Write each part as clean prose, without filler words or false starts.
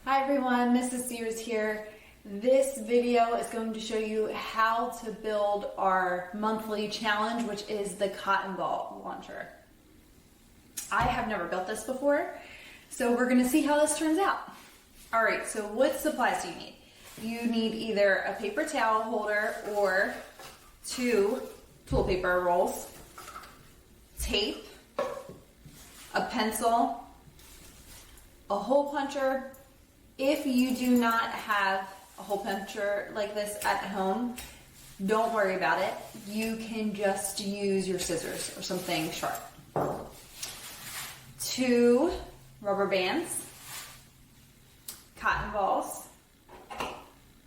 Hi everyone, Mrs. Sears here. This video is going to show you how to build our monthly challenge, which is the cotton ball launcher. I have never built this before, so we're going to see how this turns out. All right, so what supplies do you need? You need either a paper towel holder or 2 toilet paper rolls, tape, a pencil, a hole puncher. If you do not have a hole puncher like this at home, don't worry about it. You can just use your scissors or something sharp. 2 rubber bands, cotton balls,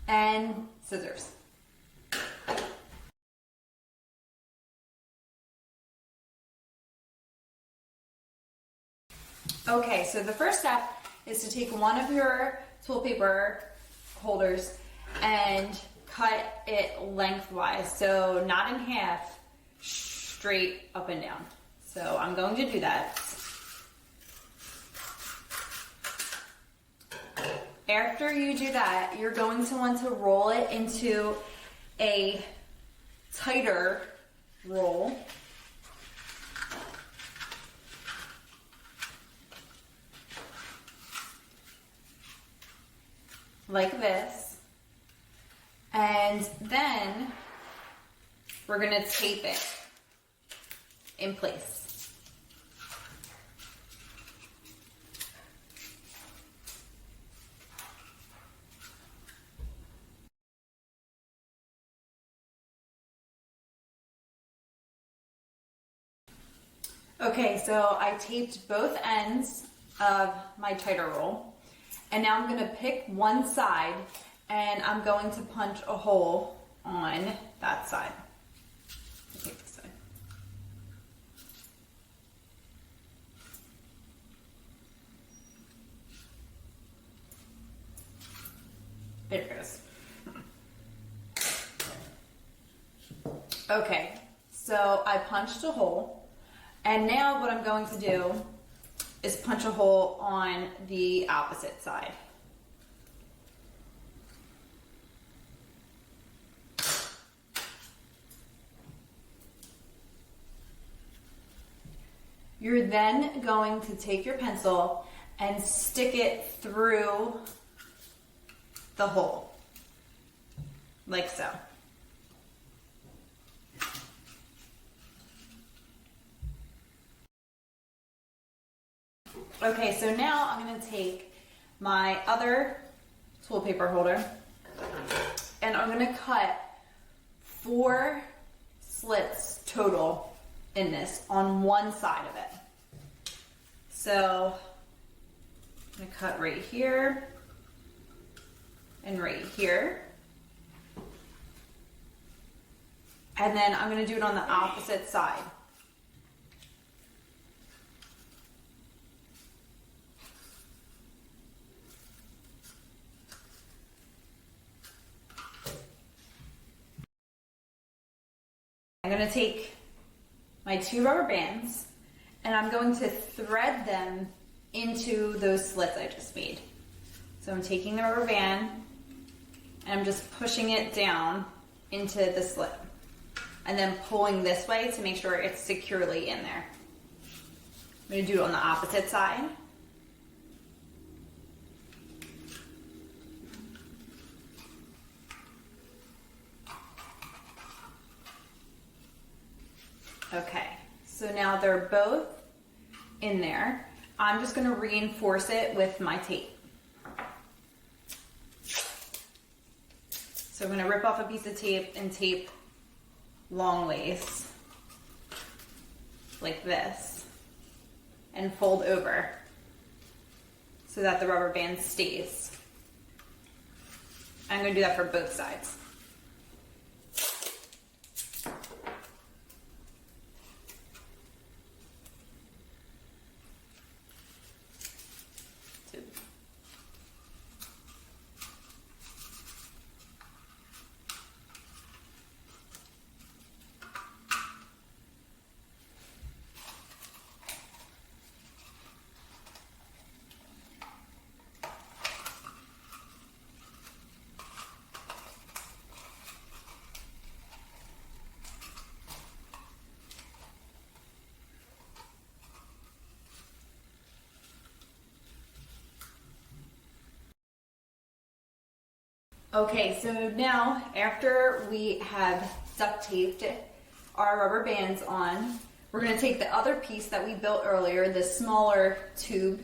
and scissors. Okay, so the first step is to take one of your toilet paper holders and cut it lengthwise, so not in half, straight up and down. So I'm going to do that. After you do that, you're going to want to roll it into a tighter roll. Like this, and then we're going to tape it in place. Okay, so I taped both ends of my tighter roll. And now I'm going to pick one side and I'm going to punch a hole on that side. Take this side. There it goes. Okay, so I punched a hole, and now what I'm going to do is punch a hole on the opposite side. You're then going to take your pencil and stick it through the hole, like so. Okay, so now I'm going to take my other toilet paper holder and I'm going to cut 4 slits total in this on one side of it. So I'm going to cut right here and right here. And then I'm going to do it on the opposite side. I'm going to take my 2 rubber bands and I'm going to thread them into those slits I just made. So I'm taking the rubber band and I'm just pushing it down into the slit and then pulling this way to make sure it's securely in there. I'm going to do it on the opposite side. Okay, so now they're both in there. I'm just going to reinforce it with my tape. So I'm going to rip off a piece of tape and tape long ways, like this, and fold over so that the rubber band stays. I'm going to do that for both sides. Okay, so now after we have duct taped our rubber bands on, we're going to take the other piece that we built earlier, the smaller tube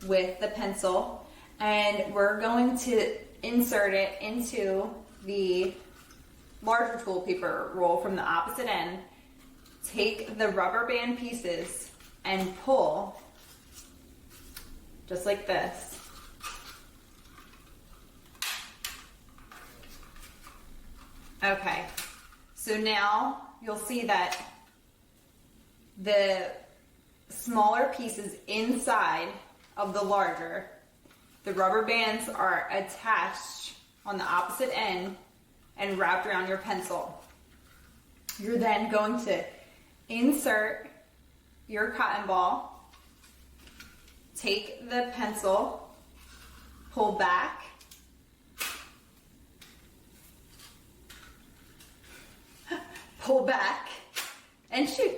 with the pencil, and we're going to insert it into the larger toilet paper roll from the opposite end. Take the rubber band pieces and pull just like this. Okay, so now you'll see that the smaller pieces inside of the larger, the rubber bands are attached on the opposite end and wrapped around your pencil. You're then going to insert your cotton ball, take the pencil, pull back, pull back, and shoot.